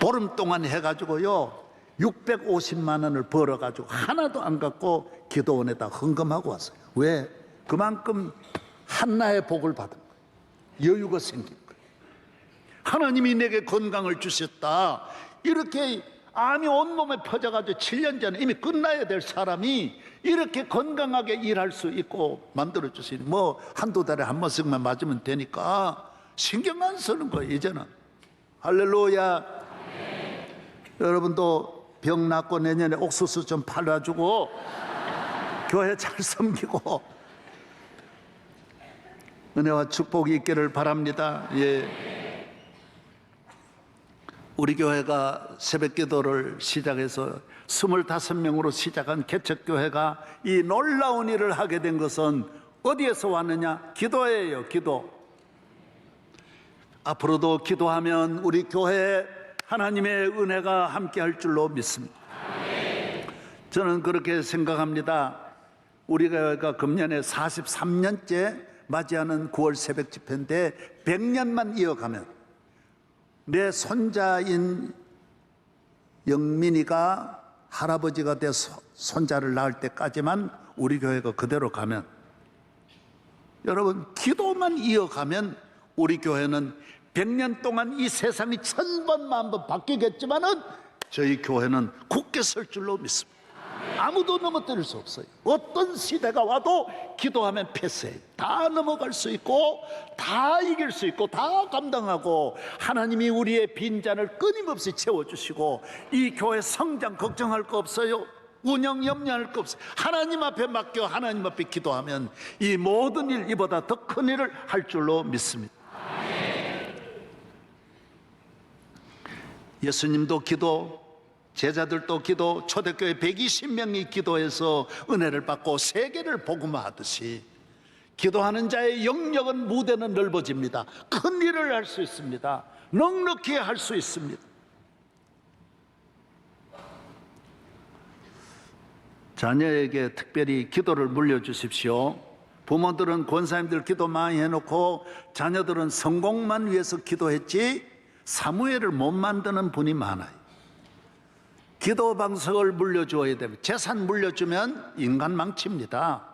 보름 동안 해가지고요 650만 원을 벌어가지고 하나도 안 갖고 기도원에다 헌금하고 왔어요. 왜? 그만큼 한나의 복을 받은 거예요. 여유가 생긴 거예요. 하나님이 내게 건강을 주셨다. 이렇게 암이 온몸에 퍼져가지고 7년 전에 이미 끝나야 될 사람이 이렇게 건강하게 일할 수 있고 만들어주시니 뭐 한두 달에 한 번씩만 맞으면 되니까 신경 안 쓰는 거예요 이제는. 할렐루야. 여러분도 병 낫고 내년에 옥수수 좀 팔아주고 교회 잘 섬기고 은혜와 축복이 있기를 바랍니다. 예. 우리 교회가 새벽 기도를 시작해서 25명으로 시작한 개척교회가 이 놀라운 일을 하게 된 것은 어디에서 왔느냐? 기도예요, 기도. 앞으로도 기도하면 우리 교회에 하나님의 은혜가 함께 할 줄로 믿습니다. 저는 그렇게 생각합니다. 우리 교회가 금년에 43년째 맞이하는 9월 새벽 집회인데 100년만 이어가면 내 손자인 영민이가 할아버지가 돼서 손자를 낳을 때까지만 우리 교회가 그대로 가면 여러분 기도만 이어가면 우리 교회는 100년 동안 이 세상이 1000번 만번 바뀌겠지만은 저희 교회는 굳게 설 줄로 믿습니다. 아무도 넘어뜨릴 수 없어요. 어떤 시대가 와도 기도하면 패스해요. 다 넘어갈 수 있고 다 이길 수 있고 다 감당하고 하나님이 우리의 빈잔을 끊임없이 채워주시고 이 교회 성장 걱정할 거 없어요. 운영 염려할 거 없어요. 하나님 앞에 맡겨 하나님 앞에 기도하면 이 모든 일 이보다 더 큰 일을 할 줄로 믿습니다. 예수님도 기도, 제자들도 기도, 초대교회 120명이 기도해서 은혜를 받고 세계를 복음화하듯이 기도하는 자의 영역은 무대는 넓어집니다. 큰 일을 할 수 있습니다. 넉넉히 할 수 있습니다. 자녀에게 특별히 기도를 물려주십시오. 부모들은 권사님들 기도 많이 해놓고 자녀들은 성공만 위해서 기도했지 사무엘을 못 만드는 분이 많아요. 기도 방석을 물려주어야 됩니다. 재산 물려주면 인간 망칩니다.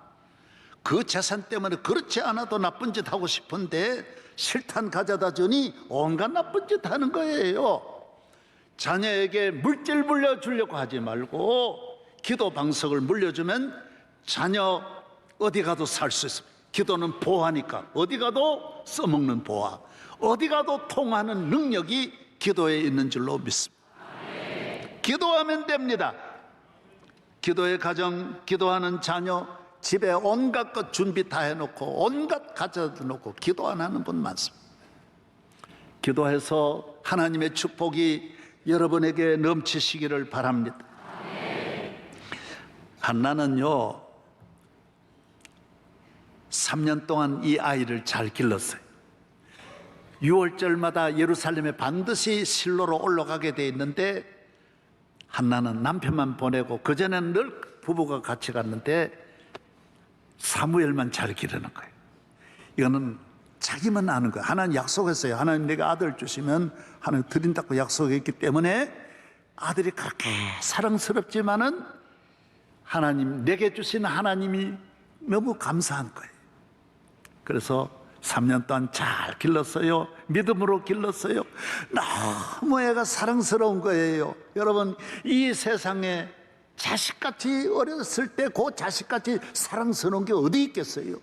그 재산 때문에 그렇지 않아도 나쁜 짓 하고 싶은데 실탄 가져다 주니 온갖 나쁜 짓 하는 거예요. 자녀에게 물질 물려주려고 하지 말고 기도 방석을 물려주면 자녀 어디 가도 살 수 있습니다. 기도는 보화니까 어디 가도 써먹는 보화, 어디 가도 통하는 능력이 기도에 있는 줄로 믿습니다. 기도하면 됩니다. 기도의 가정, 기도하는 자녀, 집에 온갖 것 준비 다 해놓고 온갖 가져다 놓고 기도 안 하는 분 많습니다. 기도해서 하나님의 축복이 여러분에게 넘치시기를 바랍니다. 한나는요 3년 동안 이 아이를 잘 길렀어요. 6월절마다 예루살렘에 반드시 실로로 올라가게 돼 있는데 한나는 남편만 보내고 그전에는 늘 부부가 같이 갔는데 사무엘만 잘 기르는 거예요. 이거는 자기만 아는 거예요. 하나님 약속했어요. 하나님 내가 아들 주시면 하나님 드린다고 약속했기 때문에 아들이 그렇게 사랑스럽지만은 하나님 내게 주신 하나님이 너무 감사한 거예요. 그래서 3년 동안 잘 길렀어요. 믿음으로 길렀어요. 너무 애가 사랑스러운 거예요. 여러분 이 세상에 자식같이 어렸을 때 그 자식같이 사랑스러운 게 어디 있겠어요?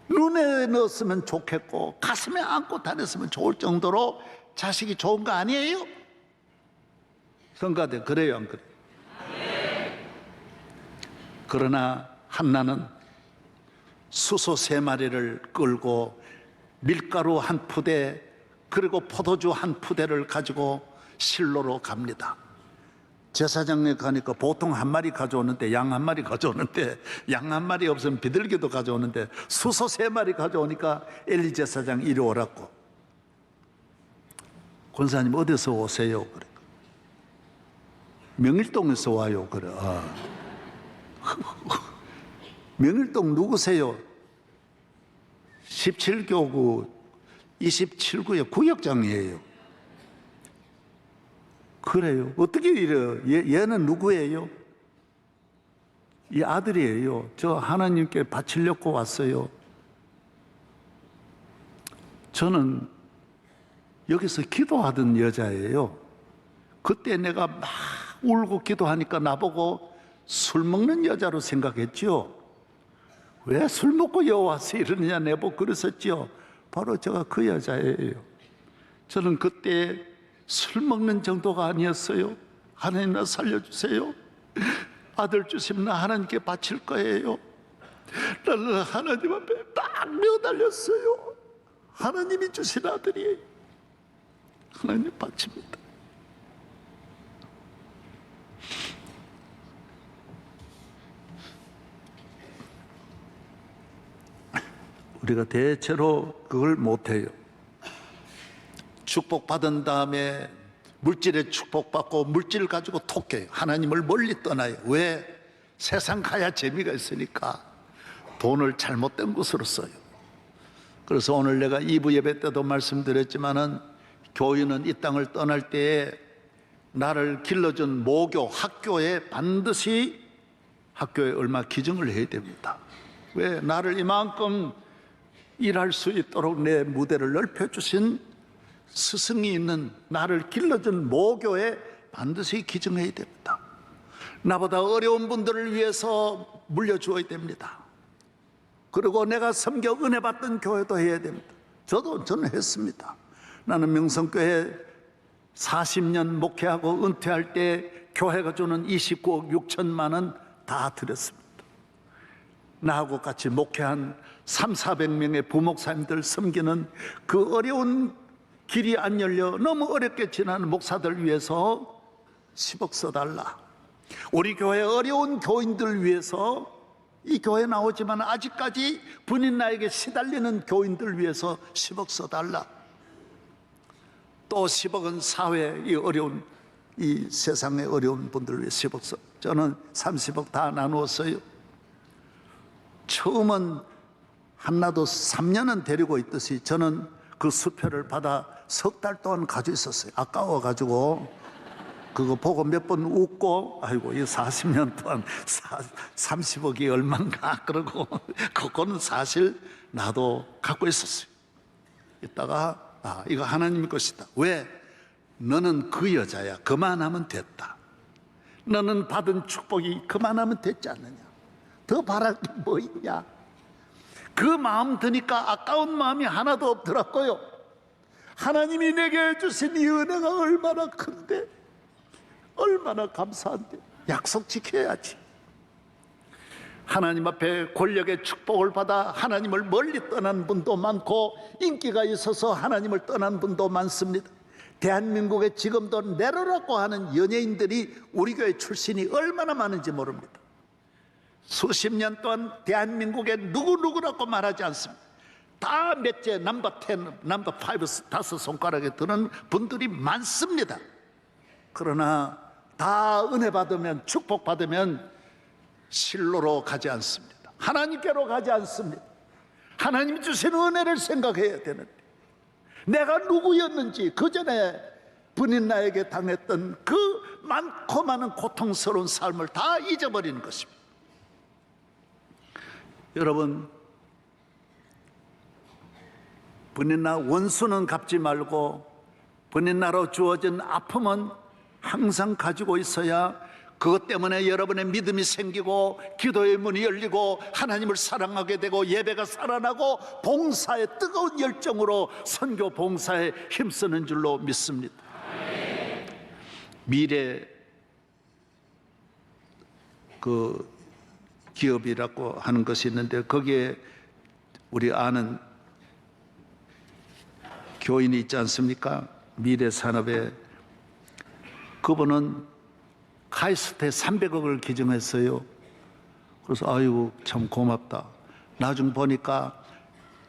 눈에 넣었으면 좋겠고 가슴에 안고 다녔으면 좋을 정도로 자식이 좋은 거 아니에요? 성가대 그래요 안 그래요? 그러나 한나는 수소 3마리를 끌고 밀가루 1푸대 그리고 포도주 1푸대를 가지고 실로로 갑니다. 제사장에 가니까 보통 1마리 가져오는데 양 1마리 가져오는데 양 1마리 없으면 비둘기도 가져오는데 수소 3마리 가져오니까 엘리 제사장 이리 오라고. 권사님 어디서 오세요? 그래. 명일동에서 와요. 그래. 명일동 누구세요? 17교구 27구의 구역장이에요. 그래요. 어떻게 이래요? 얘는 누구예요? 이 아들이에요. 저 하나님께 바치려고 왔어요. 저는 여기서 기도하던 여자예요. 그때 내가 막 울고 기도하니까 나보고 술 먹는 여자로 생각했죠. 왜 술 먹고 여와서 이러느냐 내보고 그랬었죠. 바로 제가 그 여자예요. 저는 그때 술 먹는 정도가 아니었어요. 하나님 나 살려주세요. 아들 주시면 나 하나님께 바칠 거예요. 나는 하나님 앞에 딱 매달렸어요. 하나님이 주신 아들이에요. 하나님 바칩니다. 우리가 대체로 그걸 못해요. 축복받은 다음에 물질에 축복받고 물질을 가지고 톡해요. 하나님을 멀리 떠나요. 왜? 세상 가야 재미가 있으니까 돈을 잘못된 곳으로 써요. 그래서 오늘 내가 2부 예배 때도 말씀드렸지만은 교인은 이 땅을 떠날 때에 나를 길러준 모교, 학교에 반드시 학교에 얼마 기증을 해야 됩니다. 왜? 나를 이만큼 일할 수 있도록 내 무대를 넓혀주신 스승이 있는 나를 길러준 모교에 반드시 기증해야 됩니다. 나보다 어려운 분들을 위해서 물려주어야 됩니다. 그리고 내가 섬겨 은혜 받던 교회도 해야 됩니다. 저는 했습니다. 나는 명성교회 40년 목회하고 은퇴할 때 교회가 주는 29억 6천만 원 다 드렸습니다. 나하고 같이 목회한 300~400명의 부목사님들 섬기는 그 어려운 길이 안 열려 너무 어렵게 지나는 목사들 위해서 10억 써달라. 우리 교회 어려운 교인들 위해서 이 교회 나오지만 아직까지 분인나에게 시달리는 교인들 위해서 10억 써달라. 또 10억은 사회 이 어려운 이 세상의 어려운 분들을 위해 10억 써. 저는 30억 다 나누었어요. 처음은 한나도 3년은 데리고 있듯이 저는 그 수표를 받아 석 달 동안 가지고 있었어요. 아까워가지고 그거 보고 몇 번 웃고 아이고 이 40년 동안 30억이 얼만가 그러고 그거는 사실 나도 갖고 있었어요. 이따가 이거 하나님 것이다. 왜? 너는 그 여자야. 그만하면 됐다. 너는 받은 축복이 그만하면 됐지 않느냐. 더 바랄 게 뭐 있냐. 그 마음 드니까 아까운 마음이 하나도 없더라고요. 하나님이 내게 주신 이 은혜가 얼마나 큰데, 얼마나 감사한데. 약속 지켜야지. 하나님 앞에 권력의 축복을 받아 하나님을 멀리 떠난 분도 많고 인기가 있어서 하나님을 떠난 분도 많습니다. 대한민국에 지금도 내로라고 하는 연예인들이 우리 교회 출신이 얼마나 많은지 모릅니다. 수십 년 동안 대한민국에 누구라고 말하지 않습니다. 다 몇째 넘버 10, 넘버 5, 다섯 손가락에 드는 분들이 많습니다. 그러나 다 은혜 받으면 축복 받으면 실로로 가지 않습니다. 하나님께로 가지 않습니다. 하나님이 주신 은혜를 생각해야 되는데 내가 누구였는지 그 전에 분인나에게 당했던 그 많고 많은 고통스러운 삶을 다 잊어버리는 것입니다. 여러분, 분인나 원수는 갚지 말고 분인나로 주어진 아픔은 항상 가지고 있어야 그것 때문에 여러분의 믿음이 생기고 기도의 문이 열리고 하나님을 사랑하게 되고 예배가 살아나고 봉사의 뜨거운 열정으로 선교 봉사에 힘쓰는 줄로 믿습니다. 미래 그 기업이라고 하는 것이 있는데 거기에 우리 아는 교인이 있지 않습니까? 미래산업에 그분은 카이스트에 300억을 기증했어요. 그래서 아이고 참 고맙다. 나중 보니까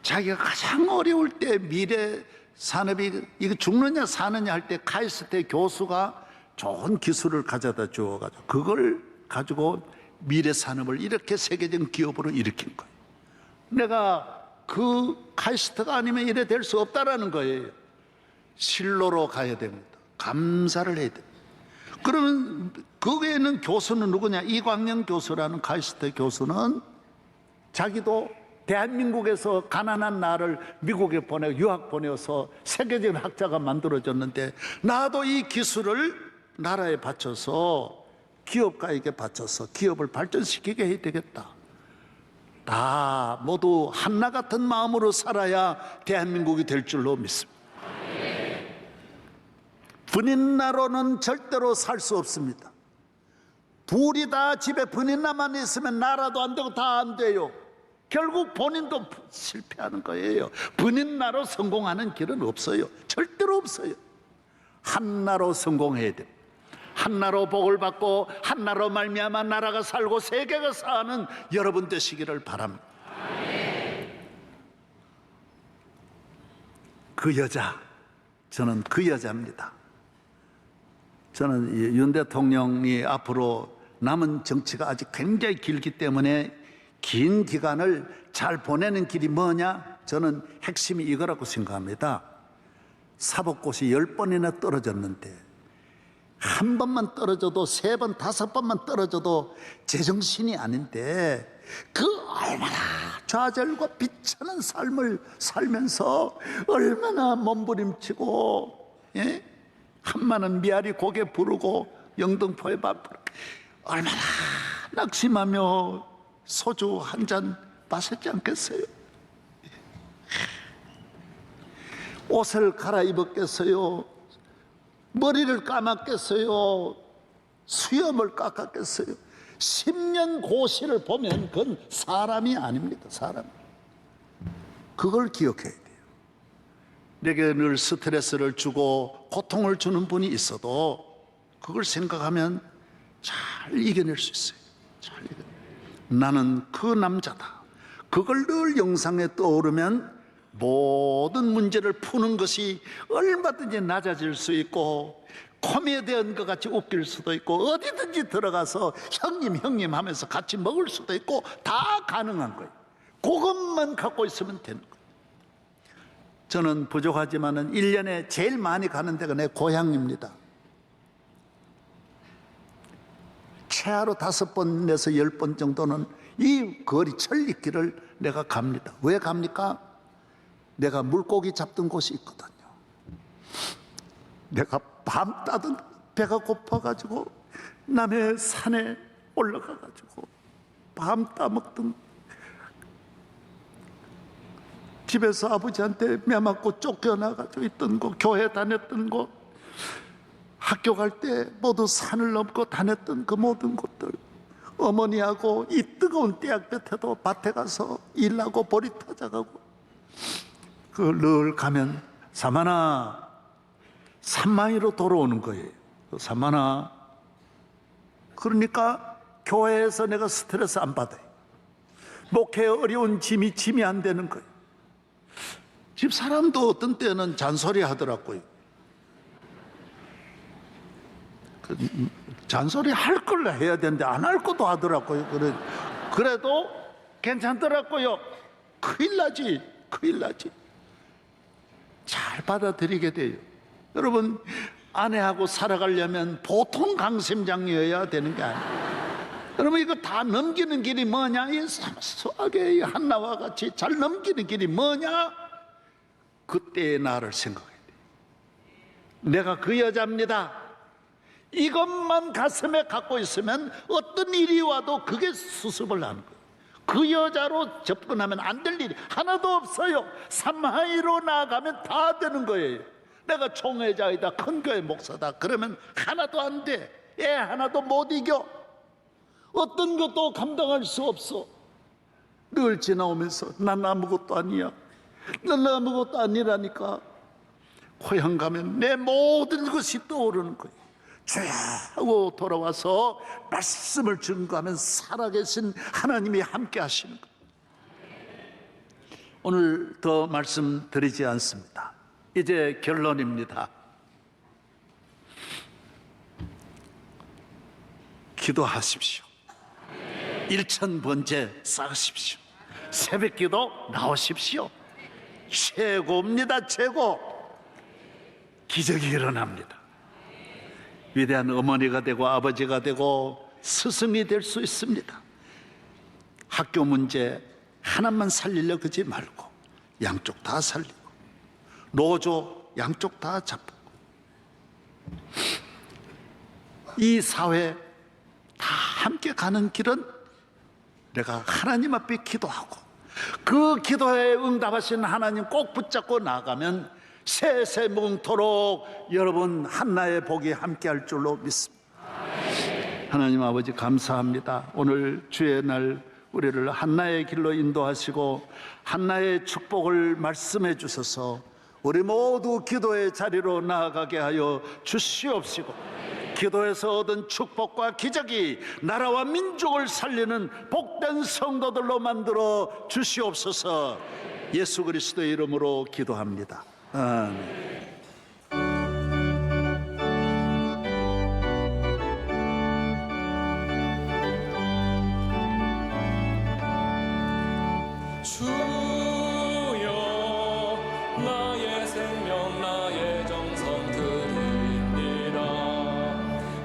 자기가 가장 어려울 때 미래산업이 이거 죽느냐 사느냐 할 때 카이스트 교수가 좋은 기술을 가져다 주어가지고 그걸 가지고 미래 산업을 이렇게 세계적 기업으로 일으킨 거예요. 내가 그 카이스트가 아니면 이래 될 수 없다라는 거예요. 실로로 가야 됩니다. 감사를 해야 됩니다. 그러면 거기에 있는 교수는 누구냐? 이광영 교수라는 카이스트 교수는 자기도 대한민국에서 가난한 나를 미국에 유학 보내서 세계적인 학자가 만들어졌는데, 나도 이 기술을 나라에 바쳐서 기업가에게 바쳐서 기업을 발전시키게 해야 되겠다. 다 모두 한나 같은 마음으로 살아야 대한민국이 될 줄로 믿습니다. 분인나로는 절대로 살 수 없습니다. 둘이 다 집에 분인나만 있으면 나라도 안 되고 다 안 돼요. 결국 본인도 실패하는 거예요. 분인나로 성공하는 길은 없어요. 절대로 없어요. 한나로 성공해야 돼요. 한나로 복을 받고 한나로 말미암아 나라가 살고 세계가 사는 여러분 되시기를 바랍니다. 그 여자, 저는 그 여자입니다. 저는 윤 대통령이 앞으로 남은 정치가 아직 굉장히 길기 때문에 긴 기간을 잘 보내는 길이 뭐냐? 저는 핵심이 이거라고 생각합니다. 사법고시 10번이나 떨어졌는데 한 번만 떨어져도 3번, 5번만 떨어져도 제정신이 아닌데 그 얼마나 좌절과 비참한 삶을 살면서 얼마나 몸부림치고, 예? 한마는 미아리 고개 부르고 영등포에 밥 부르고 얼마나 낙심하며 소주 한 잔 마셨지 않겠어요? 옷을 갈아입었겠어요? 머리를 감았겠어요? 수염을 깎았겠어요? 10년 고시를 보면 그건 사람이 아닙니다. 사람. 그걸 기억해야 돼요. 내게 늘 스트레스를 주고 고통을 주는 분이 있어도 그걸 생각하면 잘 이겨낼 수 있어요. 잘 이겨낼. 나는 그 남자다. 그걸 늘 영상에 떠오르면 모든 문제를 푸는 것이 얼마든지 낮아질 수 있고 코미디언 것 같이 웃길 수도 있고 어디든지 들어가서 형님 하면서 같이 먹을 수도 있고 다 가능한 거예요. 그것만 갖고 있으면 되는 거예요. 저는 부족하지만은 1년에 제일 많이 가는 데가 내 고향입니다. 최하로 5번 내서 10번 정도는 이 거리 천리길을 내가 갑니다. 왜 갑니까? 내가 물고기 잡던 곳이 있거든요. 내가 밤 따든 배가 고파가지고 남해 산에 올라가가지고 밤 따먹던, 집에서 아버지한테 매 맞고 쫓겨나가지고 있던 곳, 교회 다녔던 곳, 학교 갈 때 모두 산을 넘고 다녔던 그 모든 곳들, 어머니하고 이 뜨거운 떼약볕에도 밭에 가서 일하고 보리 타작하고 그걸 늘 가면 사마나 산마이로 돌아오는 거예요. 사마나. 그러니까 교회에서 내가 스트레스 안 받아요. 목회에 어려운 짐이 안 되는 거예요. 집 사람도 어떤 때는 잔소리 하더라고요. 잔소리 할 걸 해야 되는데 안 할 것도 하더라고요. 그래도 괜찮더라고요. 큰일 나지. 잘 받아들이게 돼요. 여러분, 아내하고 살아가려면 보통 강심장이어야 되는 게 아니에요. 여러분, 이거 다 넘기는 길이 뭐냐? 이 사소하게 한나와 같이 잘 넘기는 길이 뭐냐? 그때의 나를 생각해야 돼요. 내가 그 여자입니다. 이것만 가슴에 갖고 있으면 어떤 일이 와도 그게 수습을 하는 거예요. 그 여자로 접근하면 안 될 일이 하나도 없어요. 삼하이로 나아가면 다 되는 거예요. 내가 총회자이다, 큰 교회 목사다, 그러면 하나도 안 돼. 애 하나도 못 이겨. 어떤 것도 감당할 수 없어. 늘 지나오면서 난 아무것도 아니야, 난 아무것도 아니라니까. 고향 가면 내 모든 것이 떠오르는 거예요. 주야 하고 돌아와서 말씀을 증거하면 살아계신 하나님이 함께 하시는 거예요. 오늘 더 말씀드리지 않습니다. 이제 결론입니다. 기도하십시오. 일천번제 쌓으십시오. 새벽기도 나오십시오. 최고입니다. 최고. 기적이 일어납니다. 위대한 어머니가 되고 아버지가 되고 스승이 될 수 있습니다. 학교 문제 하나만 살리려 그러지 말고 양쪽 다 살리고, 노조 양쪽 다 잡고, 이 사회 다 함께 가는 길은 내가 하나님 앞에 기도하고 그 기도에 응답하신 하나님 꼭 붙잡고 나가면 세세뭉토록 여러분 한나의 복이 함께할 줄로 믿습니다. 하나님 아버지 감사합니다. 오늘 주의 날 우리를 한나의 길로 인도하시고 한나의 축복을 말씀해 주셔서 우리 모두 기도의 자리로 나아가게 하여 주시옵시고, 기도에서 얻은 축복과 기적이 나라와 민족을 살리는 복된 성도들로 만들어 주시옵소서. 예수 그리스도의 이름으로 기도합니다. 아멘. 주여 나의 생명 나의 정성 드립니다.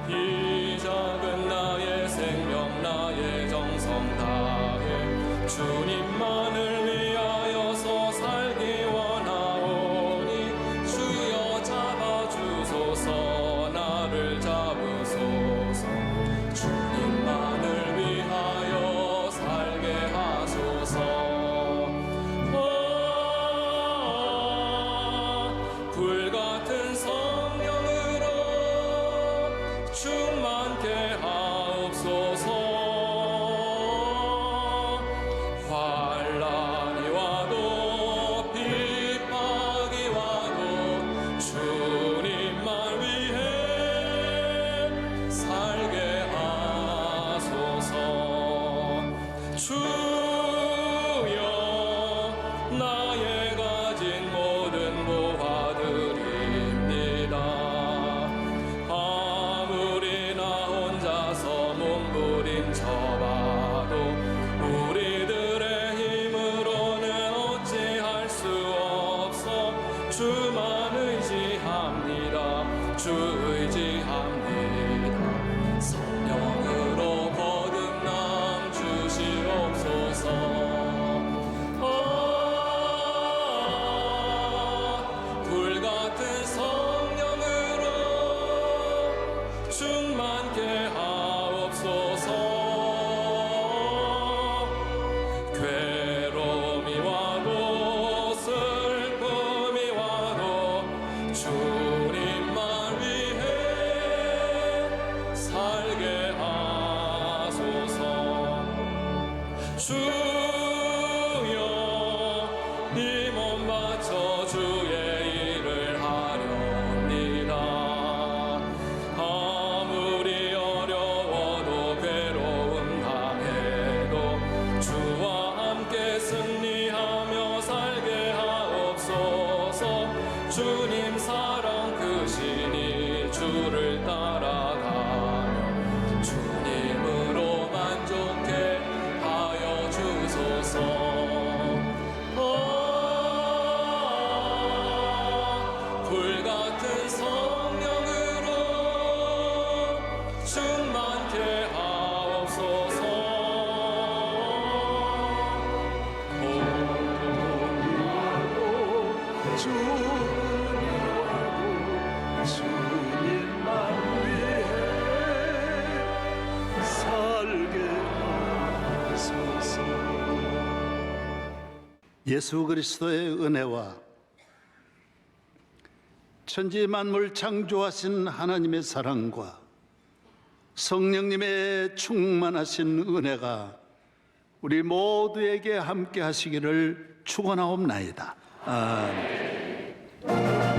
이 작은 나의 생명 나의 정성 다해 주님만을 위하여서 살기 원하오니, 주여 잡아주소서 나를 잡으소서. 주님만을 위하여 살게 하소서. 불같은 성령으로 충만케 하옵소서. 환난이 와도 핍박이 와도 주님만 위해 살게 하소서. 주여 나의 가진 모든 보화 드립니다. 아무리 나 혼자서 몸부림쳐봐도 우리들의 힘으로는 어찌할 수 없어. 주만 의지합니다. 주 의지합니다. 성령으로 거듭남 주시옵소서. 불같은 성령으로 충만케 하옵소서. 괴로움이 와도 슬픔이 와도 주님만 위해 살게 하소서. 주여 이 몸 바쳐 주의 일을 하렵니다. 아무리 어려워도 괴로움 당해도 주와 함께 승리하며 살게 하옵소서. 주님 사랑 크시니 주를 따라가며 주님으로 만족해 하여 주소서. 불같은 성령으로 충만케 하옵소서. 주님만 위해 살게 하소서. 예수 그리스도의 은혜와 천지 만물 창조하신 하나님의 사랑과 성령님의 충만하신 은혜가 우리 모두에게 함께 하시기를 축원하옵나이다. 아멘.